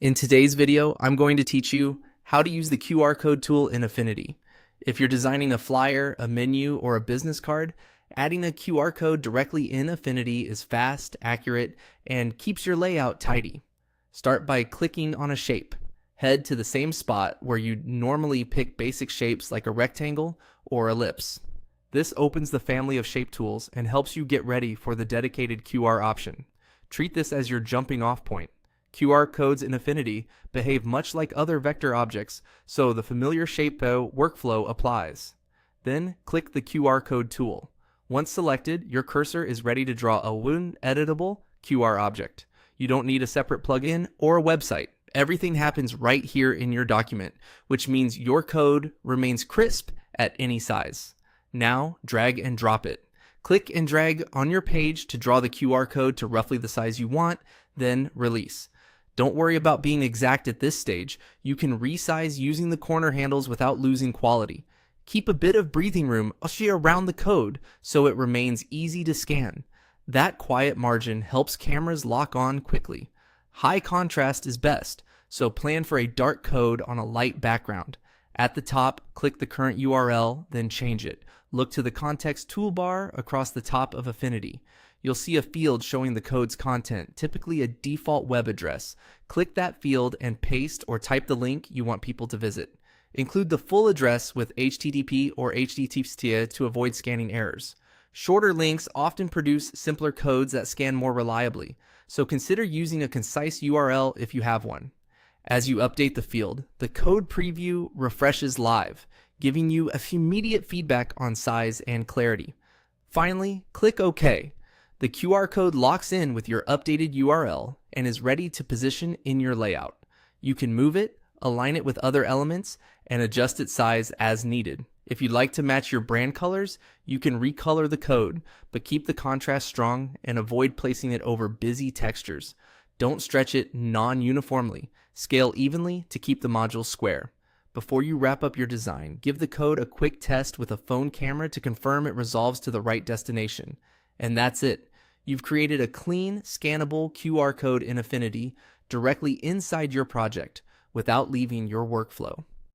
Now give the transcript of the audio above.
In today's video, I'm going to teach you how to use the QR code tool in Affinity. If you're designing a flyer, a menu, or a business card, adding a QR code directly in Affinity is fast, accurate, and keeps your layout tidy. Start by clicking on a shape. Head to the same spot where you normally pick basic shapes like a rectangle or ellipse. This opens the family of shape tools and helps you get ready for the dedicated QR option. Treat this as your jumping off point. QR codes in Affinity behave much like other vector objects, so the familiar shape workflow applies. Then click the QR code tool. Once selected, your cursor is ready to draw a one editable QR object. You don't need a separate plugin or a website. Everything happens right here in your document, which means your code remains crisp at any size. Now, drag and drop it. Click and drag on your page to draw the QR code to roughly the size you want, then release. Don't worry about being exact at this stage. You can resize using the corner handles without losing quality. Keep a bit of breathing room around the code so it remains easy to scan. That quiet margin helps cameras lock on quickly. High contrast is best, so plan for a dark code on a light background. At the top, click the current URL, then change it. Look to the context toolbar across the top of Affinity. You'll see a field showing the code's content, typically a default web address. Click that field and paste or type the link you want people to visit. Include the full address with HTTP or HTTPS to avoid scanning errors. Shorter links often produce simpler codes that scan more reliably, so consider using a concise URL if you have one. As you update the field, the code preview refreshes live, giving you immediate feedback on size and clarity. Finally, click OK. The QR code locks in with your updated URL and is ready to position in your layout. You can move it, align it with other elements, and adjust its size as needed. If you'd like to match your brand colors, you can recolor the code, but keep the contrast strong and avoid placing it over busy textures. Don't stretch it non-uniformly. Scale evenly to keep the module square. Before you wrap up your design, give the code a quick test with a phone camera to confirm it resolves to the right destination. And that's it. You've created a clean, scannable QR code in Affinity directly inside your project without leaving your workflow.